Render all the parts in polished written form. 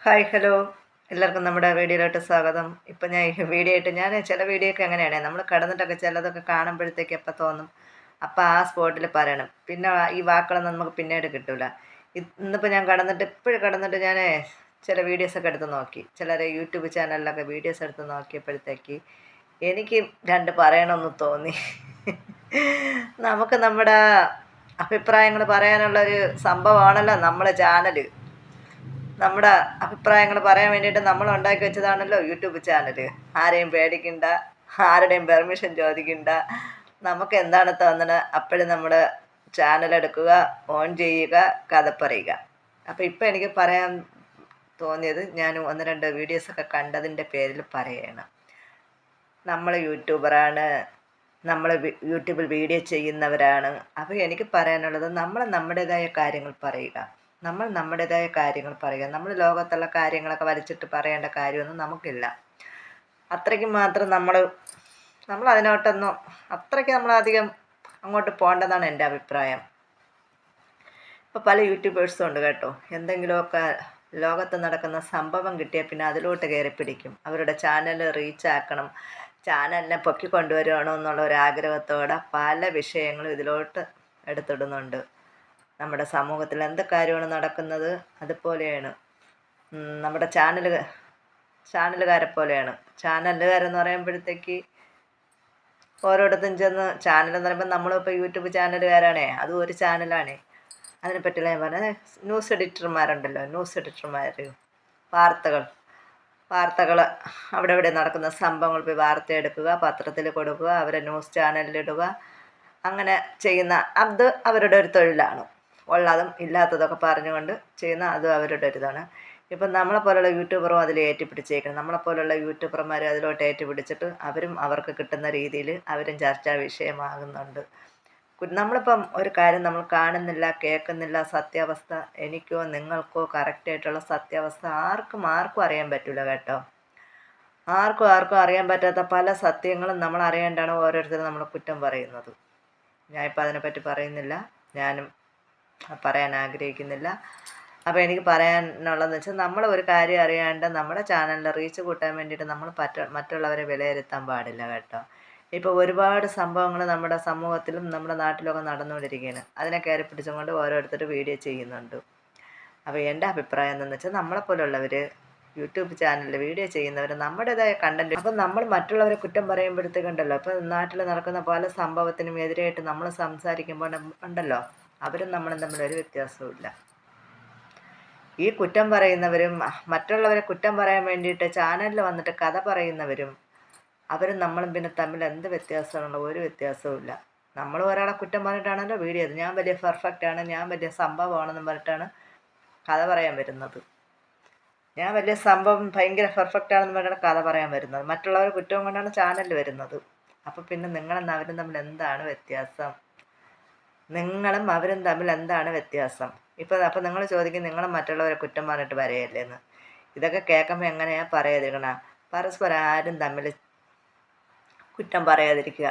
Hi hello എല്ലാവർക്കും നമ്മുടെ വീഡിയോയിലോട്ട് സ്വാഗതം. ഇപ്പം ഞാൻ ഈ വീഡിയോ ആയിട്ട് ചില വീഡിയോ ഒക്കെ എങ്ങനെയാണ് നമ്മൾ കിടന്നിട്ടൊക്കെ ചിലതൊക്കെ കാണുമ്പോഴത്തേക്ക് എപ്പോൾ തോന്നും അപ്പം ആ സ്പോട്ടിൽ പറയണം. പിന്നെ ഈ വാക്കുകളൊന്നും നമുക്ക് പിന്നീട് കിട്ടില്ല. ഇന്നിപ്പോൾ ഞാൻ ഇപ്പോഴും കിടന്നിട്ട് ഞാൻ ചില വീഡിയോസൊക്കെ എടുത്ത് നോക്കി. ചിലരെ യൂട്യൂബ് ചാനലിലൊക്കെ വീഡിയോസ് എടുത്ത് നോക്കിയപ്പോഴത്തേക്ക് എനിക്ക് രണ്ട് പറയണമെന്ന് തോന്നി. നമുക്ക് നമ്മുടെ അഭിപ്രായങ്ങൾ പറയാനുള്ളൊരു സംഭവമാണല്ലോ നമ്മളെ ചാനൽ. നമ്മുടെ അഭിപ്രായങ്ങൾ പറയാൻ വേണ്ടിയിട്ട് നമ്മൾ ഉണ്ടാക്കി വെച്ചതാണല്ലോ യൂട്യൂബ് ചാനൽ. ആരെയും പേടിക്കണ്ട, ആരുടെയും പെർമിഷൻ ചോദിക്കണ്ട. നമുക്ക് എന്താണ് തോന്നുന്നത് അപ്പോഴും നമ്മുടെ ചാനൽ എടുക്കുക, ഓൺ ചെയ്യുക, കഥ പറയുക. അപ്പോൾ ഇപ്പോൾ എനിക്ക് പറയാൻ തോന്നിയത് ഞാൻ ഒന്ന് രണ്ട് വീഡിയോസൊക്കെ കണ്ടതിൻ്റെ പേരിൽ പറയുകയാണ്. നമ്മൾ യൂട്യൂബറാണ്, നമ്മൾ യൂട്യൂബിൽ വീഡിയോ ചെയ്യുന്നവരാണ്. അപ്പോൾ എനിക്ക് പറയാനുള്ളത് നമ്മൾ നമ്മുടേതായ കാര്യങ്ങൾ പറയുക. നമ്മുടേതായ കാര്യങ്ങൾ പറയുക. നമ്മൾ ലോകത്തുള്ള കാര്യങ്ങളൊക്കെ വലിച്ചിട്ട് പറയേണ്ട കാര്യമൊന്നും നമുക്കില്ല. അത്രയ്ക്ക് മാത്രം നമ്മൾ അതിനോട്ടൊന്നും അത്രയ്ക്ക് നമ്മളധികം അങ്ങോട്ട് പോകേണ്ടതാണ് എൻ്റെ അഭിപ്രായം. ഇപ്പോൾ പല യൂട്യൂബേഴ്സും ഉണ്ട് കേട്ടോ. എന്തെങ്കിലുമൊക്കെ ലോകത്ത് നടക്കുന്ന സംഭവം കിട്ടിയാൽ പിന്നെ അതിലോട്ട് കയറി പിടിക്കും. അവരുടെ ചാനൽ റീച്ചാക്കണം, ചാനലിനെ പൊക്കിക്കൊണ്ടുവരുവാണോ എന്നുള്ള ഒരു ആഗ്രഹത്തോടെ പല വിഷയങ്ങളും ഇതിലോട്ട് എടുത്തിടുന്നുണ്ട്. നമ്മുടെ സമൂഹത്തിൽ എന്ത് കാര്യമാണ് നടക്കുന്നത് അതുപോലെയാണ് നമ്മുടെ ചാനലുകാരെ പോലെയാണ്. ചാനലുകാരെന്ന് പറയുമ്പോഴത്തേക്ക് ഓരോരുത്തരും ചെന്ന് ചാനലെന്ന് പറയുമ്പോൾ നമ്മളിപ്പോൾ യൂട്യൂബ് ചാനലുകാരാണേ, അതും ഒരു ചാനലാണേ. അതിനെപ്പറ്റിയുള്ള ഞാൻ പറഞ്ഞത് ന്യൂസ് എഡിറ്റർമാരുണ്ടല്ലോ, ന്യൂസ് എഡിറ്റർമാർ വാർത്തകൾ അവിടെ ഇവിടെ നടക്കുന്ന സംഭവങ്ങൾ പോയി വാർത്ത എടുക്കുക, പത്രത്തിൽ കൊടുക്കുക, അവരെ ന്യൂസ് ചാനലിലിടുക. അങ്ങനെ ചെയ്യുന്ന അത് അവരുടെ ഒരു തൊഴിലാണ്. ഉള്ളതും ഇല്ലാത്തതൊക്കെ പറഞ്ഞുകൊണ്ട് ചെയ്യുന്ന അതും അവരുടെ ഒരു ഇതാണ്. ഇപ്പം നമ്മളെപ്പോലുള്ള യൂട്യൂബറും അതിൽ ഏറ്റുപിടിച്ചേക്കണം. നമ്മളെപ്പോലുള്ള യൂട്യൂബർമാർ അതിലോട്ട് ഏറ്റുപിടിച്ചിട്ട് അവരും അവർക്ക് കിട്ടുന്ന രീതിയിൽ അവരും ചർച്ചാ വിഷയമാകുന്നുണ്ട്. നമ്മളിപ്പം ഒരു കാര്യം നമ്മൾ കാണുന്നില്ല, കേൾക്കുന്നില്ല, സത്യാവസ്ഥ എനിക്കോ നിങ്ങൾക്കോ കറക്റ്റായിട്ടുള്ള സത്യാവസ്ഥ ആർക്കും അറിയാൻ പറ്റില്ല കേട്ടോ. ആർക്കും അറിയാൻ പറ്റാത്ത പല സത്യങ്ങളും നമ്മൾ അറിയേണ്ടാണ് ഓരോരുത്തരും നമ്മൾ കുറ്റം പറയുന്നത്. ഞാനിപ്പോൾ അതിനെപ്പറ്റി പറയുന്നില്ല, ഞാനും പറയാൻ ആഗ്രഹിക്കുന്നില്ല. അപ്പോൾ എനിക്ക് പറയാനുള്ളതെന്ന് വെച്ചാൽ നമ്മൾ ഒരു കാര്യം അറിയാണ്ട് നമ്മുടെ ചാനലിൽ റീച്ച് കൂട്ടാൻ വേണ്ടിയിട്ട് നമ്മൾ മറ്റുള്ളവരെ വിലയിരുത്താൻ പാടില്ല കേട്ടോ. ഇപ്പോൾ ഒരുപാട് സംഭവങ്ങൾ നമ്മുടെ സമൂഹത്തിലും നമ്മുടെ നാട്ടിലൊക്കെ നടന്നുകൊണ്ടിരിക്കുകയാണ്. അതിനെ കയറി പിടിച്ചുകൊണ്ട് ഓരോരുത്തർ വീഡിയോ ചെയ്യുന്നുണ്ട്. അപ്പോൾ എൻ്റെ അഭിപ്രായം എന്താണെന്ന് വെച്ചാൽ നമ്മളെപ്പോലുള്ളവർ യൂട്യൂബ് ചാനലിൽ വീഡിയോ ചെയ്യുന്നവർ നമ്മുടേതായ കണ്ടൻറ്റ്. അപ്പം നമ്മൾ മറ്റുള്ളവരെ കുറ്റം പറയുമ്പോഴത്തേക്കുണ്ടല്ലോ, ഇപ്പം നാട്ടിൽ നടക്കുന്ന പല സംഭവത്തിനും എതിരായിട്ട് നമ്മൾ സംസാരിക്കുമ്പോൾ ഉണ്ടല്ലോ, അവരും നമ്മളും തമ്മിൽ ഒരു വ്യത്യാസവും ഇല്ല. ഈ കുറ്റം പറയുന്നവരും മറ്റുള്ളവരെ കുറ്റം പറയാൻ വേണ്ടിയിട്ട് ചാനലിൽ വന്നിട്ട് കഥ പറയുന്നവരും അവരും നമ്മളും പിന്നെ തമ്മിൽ എന്ത് വ്യത്യാസമുള്ള ഒരു വ്യത്യാസവും ഇല്ല. നമ്മൾ ഒരാളെ കുറ്റം പറഞ്ഞിട്ടാണല്ലോ വീഡിയോ ചെയ്തത്. ഞാൻ വലിയ പെർഫെക്റ്റാണ്, ഞാൻ വലിയ സംഭവമാണെന്ന് പറഞ്ഞിട്ടാണ് കഥ പറയാൻ വരുന്നത്. ഞാൻ വലിയ സംഭവം ഭയങ്കര പെർഫെക്റ്റാണെന്ന് പറഞ്ഞിട്ടാണ് കഥ പറയാൻ വരുന്നത്. മറ്റുള്ളവരെ കുറ്റവും കൊണ്ടാണ് ചാനലിൽ വരുന്നത്. അപ്പോൾ പിന്നെ നിങ്ങളും അവരും തമ്മിൽ എന്താണ് വ്യത്യാസം? നിങ്ങളും അവരും തമ്മിൽ എന്താണ് വ്യത്യാസം? അപ്പോൾ നിങ്ങൾ ചോദിക്കും, നിങ്ങളും മറ്റുള്ളവരെ കുറ്റം പറഞ്ഞിട്ട് വരെയല്ലേന്ന്. ഇതൊക്കെ കേൾക്കുമ്പോൾ എങ്ങനെയാണ് പറയാതിരിക്കണ? പരസ്പരം ആരും തമ്മിൽ കുറ്റം പറയാതിരിക്കുക.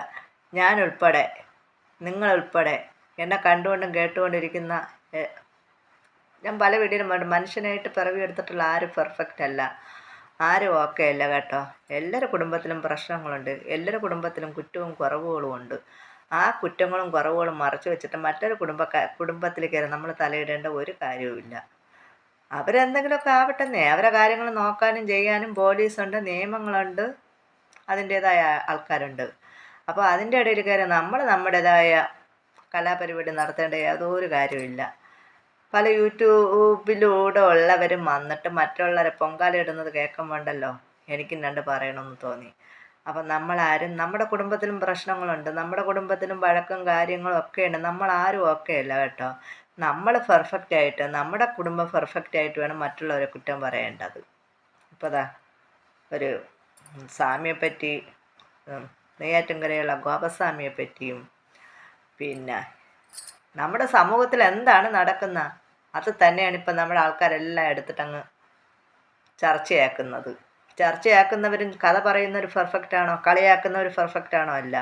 ഞാനുൾപ്പെടെ, നിങ്ങളുൾപ്പെടെ, എന്നെ കണ്ടുകൊണ്ടും കേട്ടുകൊണ്ടിരിക്കുന്ന ഞാൻ പല വീഡിയോയിലും പറഞ്ഞു, മനുഷ്യനായിട്ട് പിറവിയെടുത്തിട്ടുള്ള ആരും പെർഫെക്റ്റ് അല്ല, ആരും ഓക്കെ അല്ല കേട്ടോ. എല്ലാവരുടെ കുടുംബത്തിലും പ്രശ്നങ്ങളുണ്ട്, എല്ലാവരുടെ കുടുംബത്തിലും കുറ്റവും കുറവുകളും ഉണ്ട്. ആ കുറ്റങ്ങളും കുറവുകളും മറച്ചു വെച്ചിട്ട് മറ്റൊരു കുടുംബത്തിൽ കയറി നമ്മൾ തലയിടേണ്ട ഒരു കാര്യവുമില്ല. അവരെന്തെങ്കിലുമൊക്കെ ആവട്ടെന്നേ, അവരെ കാര്യങ്ങൾ നോക്കാനും ചെയ്യാനും പോലീസുണ്ട്, നിയമങ്ങളുണ്ട്, അതിൻ്റേതായ ആൾക്കാരുണ്ട്. അപ്പോൾ അതിൻ്റെ ഇടയിൽ കയറി നമ്മൾ നമ്മുടേതായ കലാപരിപാടി നടത്തേണ്ട യാതൊരു കാര്യമില്ല. പല യൂട്യൂബിലൂടെ ഉള്ളവരും വന്നിട്ട് മറ്റുള്ളവരെ പൊങ്കാലയിടുന്നത് കേൾക്കുമ്പോണ്ടല്ലോ എനിക്കും രണ്ട് പറയണമെന്ന് തോന്നി. അപ്പം നമ്മളാരും, നമ്മുടെ കുടുംബത്തിലും പ്രശ്നങ്ങളുണ്ട്, നമ്മുടെ കുടുംബത്തിലും വഴക്കും കാര്യങ്ങളും ഒക്കെയുണ്ട്. നമ്മളാരും ഒക്കെ അല്ല കേട്ടോ. നമ്മൾ പെർഫെക്റ്റായിട്ട്, നമ്മുടെ കുടുംബം പെർഫെക്റ്റായിട്ട് വേണം മറ്റുള്ളവരെ കുറ്റം പറയേണ്ടത്. ഇപ്പോൾ ദാ ഒരു സ്വാമിയെപ്പറ്റി, നെയ്യാറ്റിൻകരയുള്ള ഗോപസ്വാമിയെപ്പറ്റിയും പിന്നെ നമ്മുടെ സമൂഹത്തിൽ എന്താണ് നടക്കുന്നത് അത് തന്നെയാണ് ഇപ്പം നമ്മുടെ ആൾക്കാരെല്ലാം എടുത്തിട്ടങ്ങ് ചർച്ചയാക്കുന്നവരും കഥ പറയുന്നവർ പെർഫെക്റ്റ് ആണോ, കളിയാക്കുന്നവർ പെർഫെക്റ്റ് ആണോ? അല്ല.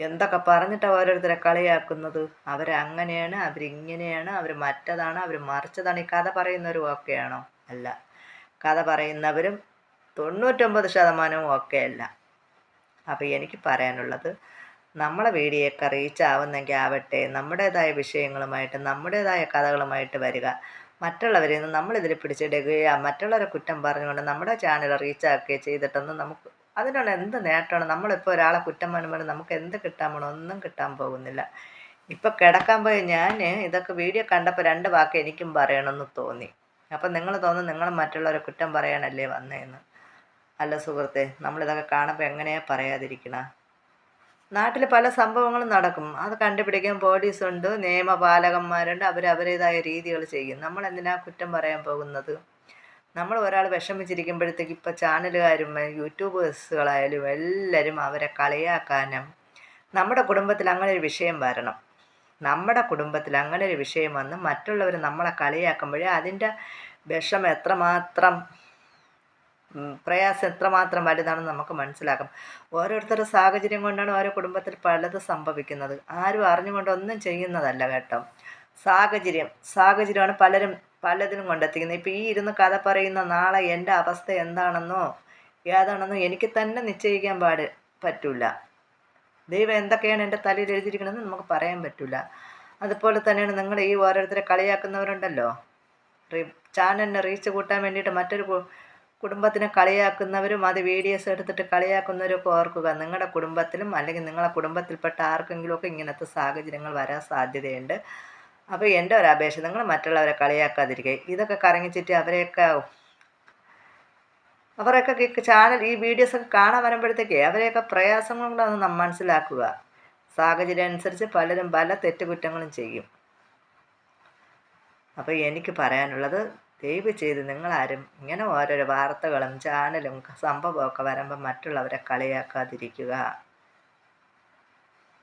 എന്തൊക്കെ പറഞ്ഞിട്ടാണ് ഓരോരുത്തരെ കളിയാക്കുന്നത്? അവരങ്ങനെയാണ്, അവരിങ്ങനെയാണ്, അവർ മറ്റതാണ്, അവർ മറിച്ചതാണ്. ഈ കഥ പറയുന്നവരും ഓക്കെയാണോ? അല്ല. കഥ പറയുന്നവരും 99% ഒക്കെ അല്ല. അപ്പോൾ എനിക്ക് പറയാനുള്ളത്, നമ്മളെ വീഡിയോയൊക്കെ റീച്ച് ആവുന്നെങ്കിൽ ആവട്ടെ, നമ്മുടേതായ വിഷയങ്ങളുമായിട്ട് നമ്മുടേതായ കഥകളുമായിട്ട് വരിക. മറ്റുള്ളവരിൽ നിന്ന് നമ്മളിതിൽ പിടിച്ചിടുകയോ മറ്റുള്ളവരെ കുറ്റം പറഞ്ഞുകൊണ്ട് നമ്മുടെ ചാനൽ റീച്ചാക്കുകയോ ചെയ്തിട്ടൊന്നും നമുക്ക് അതിനുള്ള എന്ത് നേട്ടമാണ്? നമ്മളിപ്പോൾ ഒരാളെ കുറ്റം പറയുമ്പോൾ നമുക്ക് എന്ത് കിട്ടാൻ പോകണം? ഒന്നും കിട്ടാൻ പോകുന്നില്ല. ഇപ്പം കിടക്കാൻ പോയി ഞാൻ ഇതൊക്കെ വീഡിയോ കണ്ടപ്പോൾ 2 വാക്ക് എനിക്കും പറയണമെന്ന് തോന്നി. അപ്പം നിങ്ങൾ തോന്നുന്നു നിങ്ങൾ മറ്റുള്ളവരെ കുറ്റം പറയാനല്ലേ വന്നതെന്ന്. അല്ല സുഹൃത്തെ, നമ്മളിതൊക്കെ കാണുമ്പോൾ എങ്ങനെയാണ് പറയാതിരിക്കണ? നാട്ടിൽ പല സംഭവങ്ങളും നടക്കും. അത് കണ്ടുപിടിക്കാൻ പോലീസുണ്ട്, നിയമപാലകന്മാരുണ്ട്. അവരവരുടേതായ രീതികൾ ചെയ്യും. നമ്മളെന്തിനാ കുറ്റം പറയാൻ പോകുന്നത്? നമ്മൾ ഒരാൾ വിഷമിച്ചിരിക്കുമ്പോഴത്തേക്ക് ഇപ്പോൾ ചാനലുകാരും യൂട്യൂബേഴ്സുകളായാലും എല്ലാവരും അവരെ കളിയാക്കാനും. നമ്മുടെ കുടുംബത്തിൽ അങ്ങനെ ഒരു വിഷയം വരണം. നമ്മുടെ കുടുംബത്തിൽ അങ്ങനെ ഒരു വിഷയം വന്ന് മറ്റുള്ളവർ നമ്മളെ കളിയാക്കുമ്പോഴേ അതിൻ്റെ വിഷമം എത്രമാത്രം പ്രയാസം എത്രമാത്രം വലുതാണെന്ന് നമുക്ക് മനസ്സിലാക്കാം. ഓരോരുത്തരുടെ സാഹചര്യം കൊണ്ടാണ് ഓരോ കുടുംബത്തിൽ പലതും സംഭവിക്കുന്നത്. ആരും അറിഞ്ഞുകൊണ്ടൊന്നും ചെയ്യുന്നതല്ല കേട്ടോ. സാഹചര്യമാണ് പലതിനും കൊണ്ടെത്തിക്കുന്നത്. ഇപ്പോൾ ഈ ഇരുന്ന് കഥ പറയുന്ന നാളെ എൻ്റെ അവസ്ഥ എന്താണെന്നോ ഏതാണെന്നോ എനിക്ക് തന്നെ നിശ്ചയിക്കാൻ പറ്റില്ല. ദൈവം എന്തൊക്കെയാണ് എൻ്റെ തലയിൽ എഴുതിയിരിക്കണമെന്ന് നമുക്ക് പറയാൻ പറ്റില്ല. അതുപോലെ തന്നെയാണ് നിങ്ങൾ ഈ ഓരോരുത്തരെ കളിയാക്കുന്നവരുണ്ടല്ലോ, ചാനലിനെ റീച്ച് കൂട്ടാൻ വേണ്ടിയിട്ട് മറ്റൊരു കുടുംബത്തിനെ കളിയാക്കുന്നവരും അത് വീഡിയോസ് എടുത്തിട്ട് കളിയാക്കുന്നവരൊക്കെ ഓർക്കുക. നിങ്ങളുടെ കുടുംബത്തിലും അല്ലെങ്കിൽ നിങ്ങളെ കുടുംബത്തിൽപ്പെട്ട ആർക്കെങ്കിലുമൊക്കെ ഇങ്ങനത്തെ സാഹചര്യങ്ങൾ വരാൻ സാധ്യതയുണ്ട്. അപ്പോൾ എൻ്റെ ഒരു അപേക്ഷ, നിങ്ങൾ മറ്റുള്ളവരെ കളിയാക്കാതിരിക്കുക. ഇതൊക്കെ കറങ്ങിച്ചിട്ട് അവരെയൊക്കെ ചാനൽ ഈ വീഡിയോസൊക്കെ കാണാൻ വരുമ്പോഴത്തേക്ക് അവരെയൊക്കെ പ്രയാസങ്ങളൊന്നും നാം മനസ്സിലാക്കുക. സാഹചര്യം അനുസരിച്ച് പലരും പല തെറ്റുകുറ്റങ്ങളും ചെയ്യും. അപ്പോൾ എനിക്ക് പറയാനുള്ളത്, ദയവ് ചെയ്ത് നിങ്ങളാരും ഇങ്ങനെ ഓരോരോ വാർത്തകളും ചാനലും സംഭവമൊക്കെ വരുമ്പോൾ മറ്റുള്ളവരെ കളിയാക്കാതിരിക്കുക.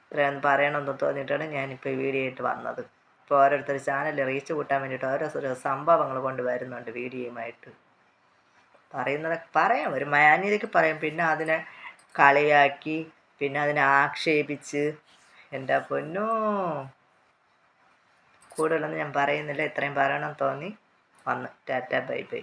ഇത്രയൊന്നും പറയണമെന്ന് തോന്നിയിട്ടാണ് ഞാനിപ്പോൾ ഈ വീഡിയോ ആയിട്ട് വന്നത്. ഇപ്പോൾ ഓരോരുത്തർ ചാനൽ റീച്ച് കൂട്ടാൻ വേണ്ടിയിട്ട് ഓരോ സംഭവങ്ങൾ കൊണ്ട് വരുന്നുണ്ട് വീഡിയോയുമായിട്ട്. പറയുന്നതൊക്കെ പറയാം, ഒരു മാന്യതയ്ക്ക് പറയും. പിന്നെ അതിനെ കളിയാക്കി പിന്നെ അതിനെ ആക്ഷേപിച്ച് എൻ്റെ പൊന്നോ, കൂടുതലൊന്നും ഞാൻ പറയുന്നില്ല. ഇത്രയും പറയണമെന്ന് തോന്നി വന്ന്. Tata bye bye.